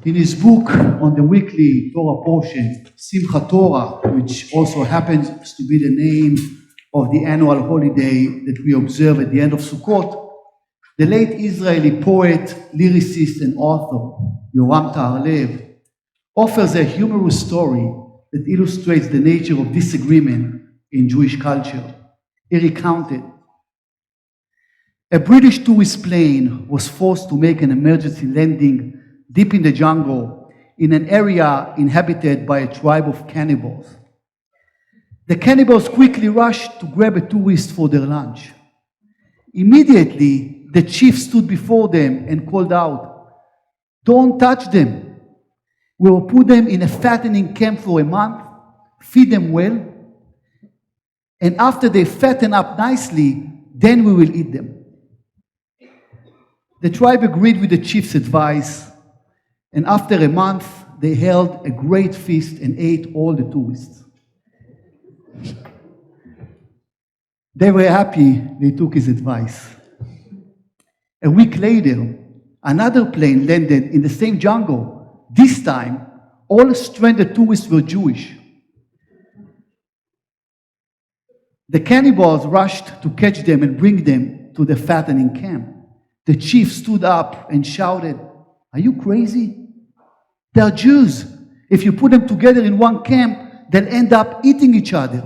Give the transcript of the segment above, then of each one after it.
In his book on the weekly Torah portion, Simchat Torah, which also happens to be the name of the annual holiday that we observe at the end of Sukkot, the late Israeli poet, lyricist, and author, Yoram Ta'arlev, offers a humorous story that illustrates the nature of disagreement in Jewish culture. He recounted, a British tourist plane was forced to make an emergency landing deep in the jungle in an area inhabited by a tribe of cannibals. The cannibals quickly rushed to grab a tourist for their lunch. Immediately, the chief stood before them and called out, "Don't touch them. We will put them in a fattening camp for a month, feed them well, and after they fatten up nicely, then we will eat them." The tribe agreed with the chief's advice, and after a month, they held a great feast and ate all the tourists. They were happy they took his advice. A week later, another plane landed in the same jungle. This time, all stranded tourists were Jewish. The cannibals rushed to catch them and bring them to the fattening camp. The chief stood up and shouted, "Are you crazy? They are Jews. If you put them together in one camp, they'll end up eating each other."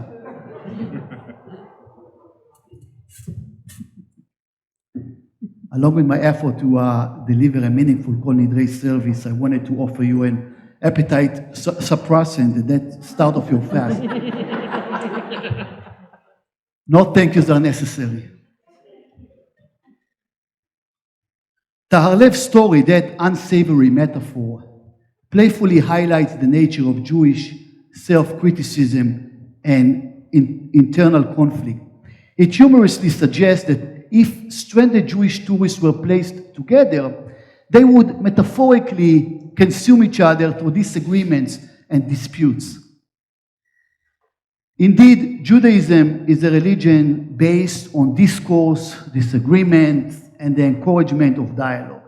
Along with my effort to deliver a meaningful Kol Nidrei service, I wanted to offer you an appetite suppressant at that start of your fast. No thank yous are necessary. Ta'arlev's story, that unsavory metaphor, playfully highlights the nature of Jewish self-criticism and internal conflict. It humorously suggests that if stranded Jewish tourists were placed together, they would metaphorically consume each other through disagreements and disputes. Indeed, Judaism is a religion based on discourse, disagreement, and the encouragement of dialogue.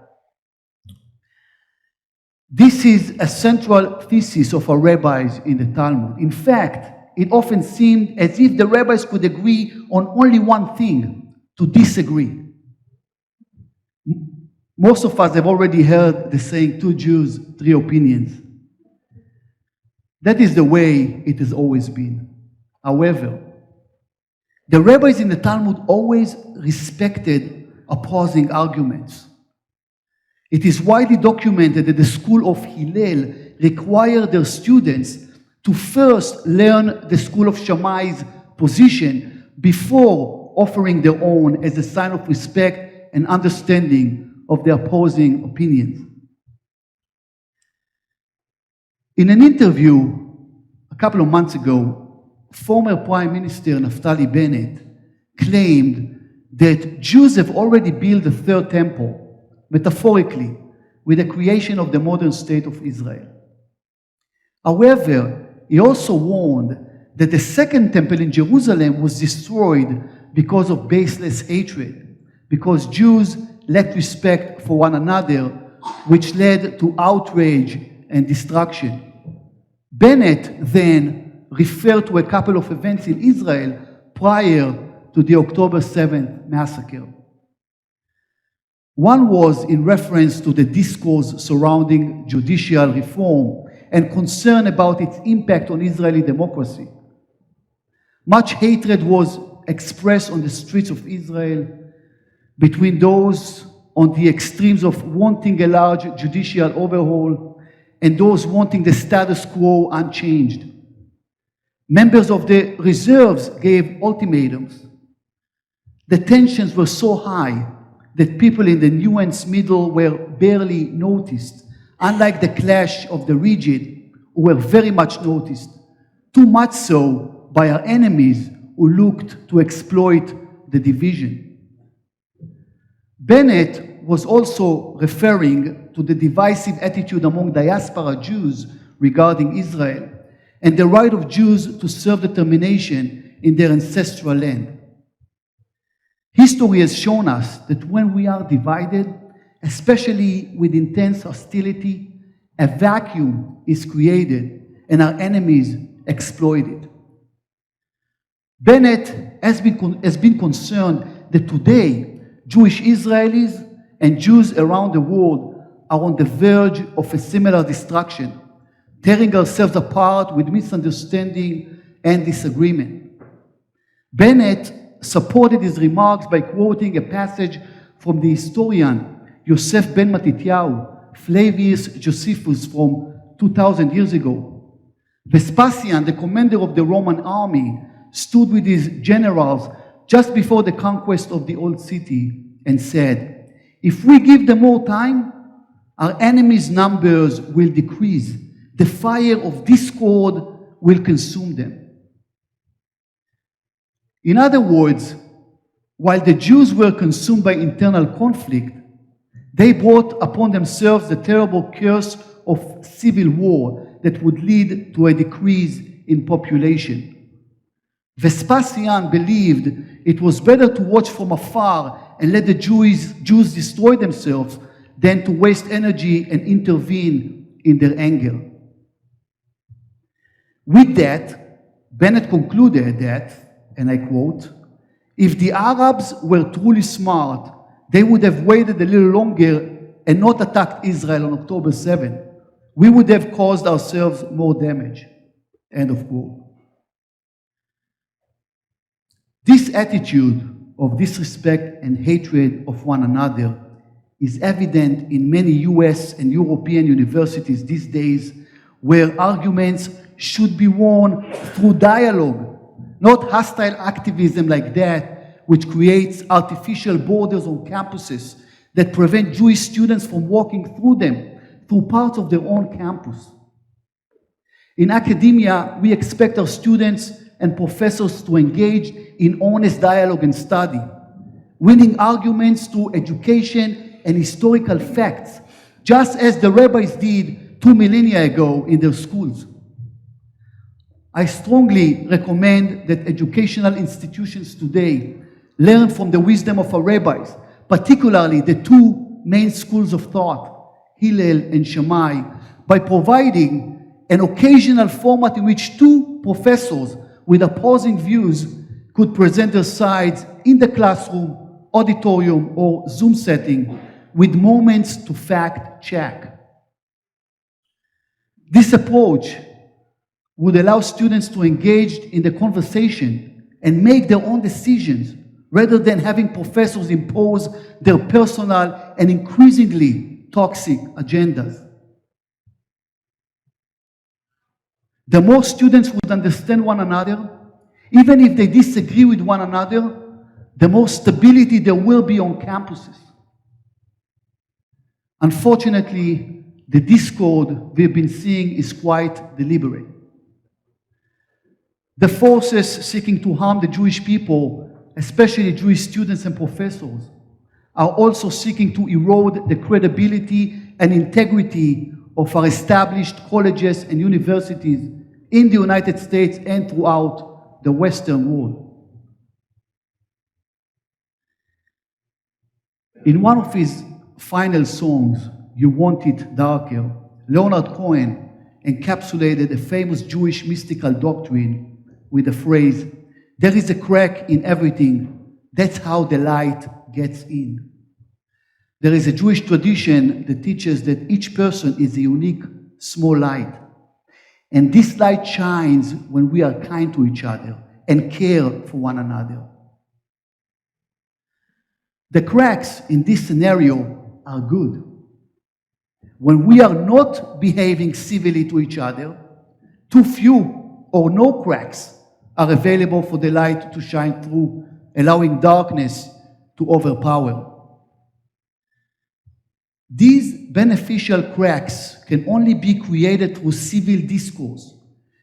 This is a central thesis of our rabbis in the Talmud. In fact, it often seemed as if the rabbis could agree on only one thing: to disagree. Most of us have already heard the saying, "Two Jews, three opinions." That is the way it has always been. However, the rabbis in the Talmud always respected opposing arguments. It is widely documented that the school of Hillel required their students to first learn the school of Shammai's position before offering their own as a sign of respect and understanding of the opposing opinions. In an interview a couple of months ago, former Prime Minister Naftali Bennett claimed that Jews have already built the third temple, metaphorically, with the creation of the modern state of Israel. However, he also warned that the second temple in Jerusalem was destroyed because of baseless hatred, because Jews lacked respect for one another, which led to outrage and destruction. Bennett then referred to a couple of events in Israel prior to the October 7th massacre. One was in reference to the discourse surrounding judicial reform and concern about its impact on Israeli democracy. Much hatred was expressed on the streets of Israel between those on the extremes of wanting a large judicial overhaul and those wanting the status quo unchanged. Members of the reserves gave ultimatums. The tensions were so high that people in the nuanced middle were barely noticed, unlike the clash of the rigid, who were very much noticed, too much so by our enemies who looked to exploit the division. Bennett was also referring to the divisive attitude among diaspora Jews regarding Israel and the right of Jews to self-determination in their ancestral land. History has shown us that when we are divided, especially with intense hostility, a vacuum is created and our enemies exploit it. Bennett has been concerned that today Jewish Israelis and Jews around the world are on the verge of a similar destruction, tearing ourselves apart with misunderstanding and disagreement. Bennett supported his remarks by quoting a passage from the historian Yosef ben Matityahu, Flavius Josephus, from 2,000 years ago. Vespasian, the commander of the Roman army, stood with his generals just before the conquest of the old city and said, "If we give them more time, our enemies' numbers will decrease. The fire of discord will consume them." In other words, while the Jews were consumed by internal conflict, they brought upon themselves the terrible curse of civil war that would lead to a decrease in population. Vespasian believed it was better to watch from afar and let the Jews destroy themselves than to waste energy and intervene in their anger. With that, Bennett concluded that, and I quote, "If the Arabs were truly smart, they would have waited a little longer and not attacked Israel on October 7. We would have caused ourselves more damage." End of quote. This attitude of disrespect and hatred of one another is evident in many US and European universities these days, where arguments should be won through dialogue, not hostile activism like that, which creates artificial borders on campuses that prevent Jewish students from walking through them, through parts of their own campus. In academia, we expect our students and professors to engage in honest dialogue and study, winning arguments through education and historical facts, just as the rabbis did 2 millennia ago in their schools. I strongly recommend that educational institutions today learn from the wisdom of our rabbis, particularly the two main schools of thought, Hillel and Shammai, by providing an occasional format in which two professors with opposing views could present their sides in the classroom, auditorium, or Zoom setting with moments to fact check. This approach would allow students to engage in the conversation and make their own decisions rather than having professors impose their personal and increasingly toxic agendas. The more students would understand one another, even if they disagree with one another, the more stability there will be on campuses. Unfortunately, the discord we've been seeing is quite deliberate. The forces seeking to harm the Jewish people, especially Jewish students and professors, are also seeking to erode the credibility and integrity of our established colleges and universities in the United States and throughout the Western world. In one of his final songs, "You Want It Darker," Leonard Cohen encapsulated a famous Jewish mystical doctrine with the phrase, "There is a crack in everything. That's how the light gets in." There is a Jewish tradition that teaches that each person is a unique small light. And this light shines when we are kind to each other and care for one another. The cracks in this scenario are good. When we are not behaving civilly to each other, too few or no cracks are available for the light to shine through, allowing darkness to overpower. These beneficial cracks can only be created through civil discourse,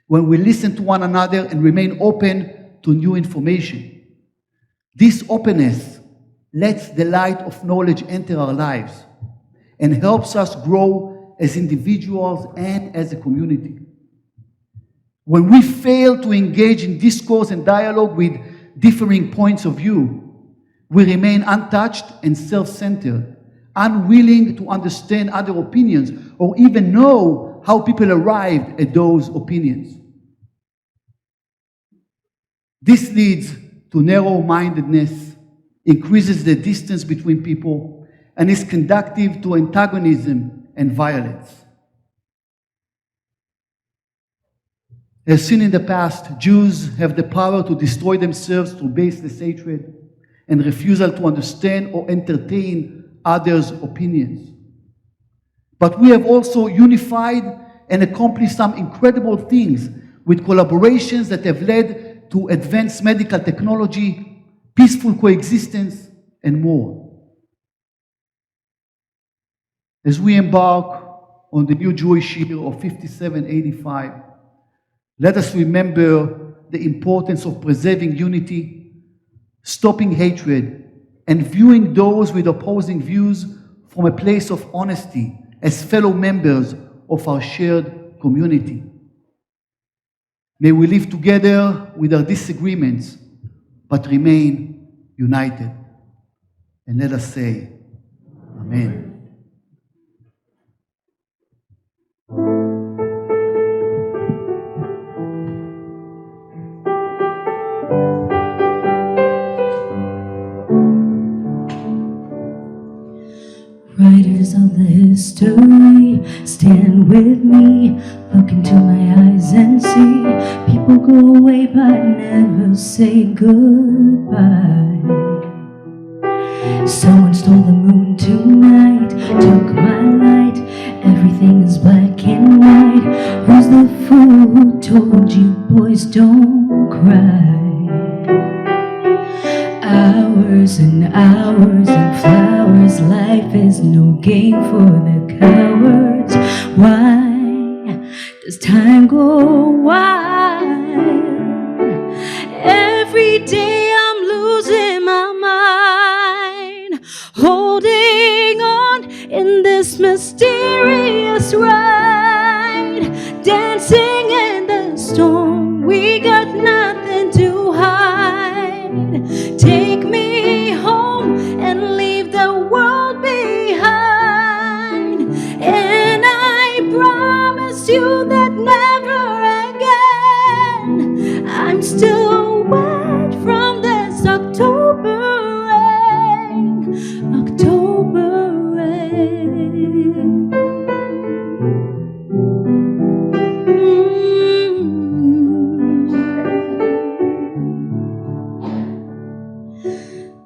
when we listen to one another and remain open to new information. This openness lets the light of knowledge enter our lives and helps us grow as individuals and as a community. When we fail to engage in discourse and dialogue with differing points of view, we remain untouched and self-centered, unwilling to understand other opinions or even know how people arrived at those opinions. This leads to narrow-mindedness, increases the distance between people, and is conducive to antagonism and violence. As seen in the past, Jews have the power to destroy themselves through baseless hatred and refusal to understand or entertain others' opinions. But we have also unified and accomplished some incredible things with collaborations that have led to advanced medical technology, peaceful coexistence, and more. As we embark on the new Jewish year of 5785, let us remember the importance of preserving unity, stopping hatred, and viewing those with opposing views from a place of honesty as fellow members of our shared community. May we live together with our disagreements, but remain united. And let us say, Amen. Writers of the history, stand with me, look into my eyes and see. People go away but never say goodbye. Someone stole the moon tonight, took my light, everything is black and white. Who's the fool who told you boys don't cry? Hours and hours and flowers, life is no game for the cowards. Why does time go wild? Every day I'm losing my mind, holding on in this mysterious ride, dancing in the storm, we got nothing to hide. Take me home and leave the world behind, and I promise you that never again I'm still wet from this October rain, October rain.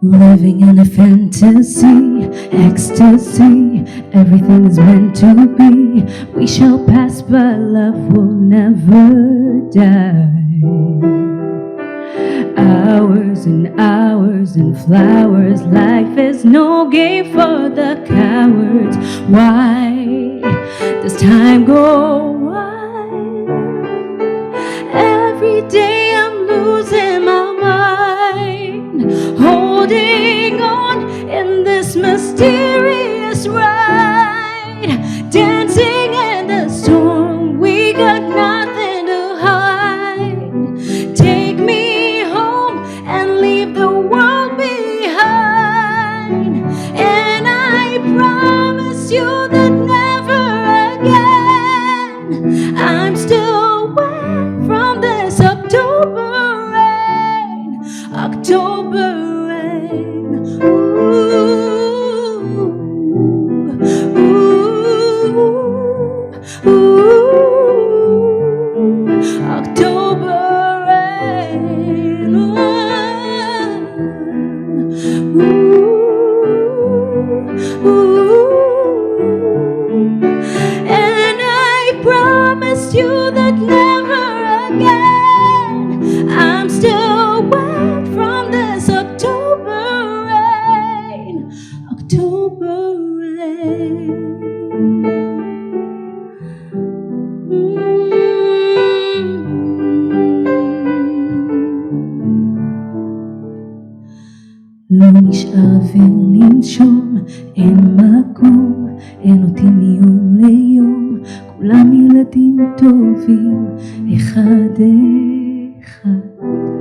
Living in a fantasy, ecstasy, everything is meant to be. We shall pass, but love will never die. Hours and hours and flowers, life is no game for the cowards. Why does time go wild? Every day I'm losing my mind, holding on in this mysterious ride, dancing in the storm, we got nothing to hide. Take me home and leave the world behind, and I promise you that never again I'm still wet from this October rain, October. And I promise you that never again I'm still wet from this October rain, October rain. לא נשאר ולנשום, אין מקום, אין אותי מיום ליום, כולם ילדים טובים, אחד אחד.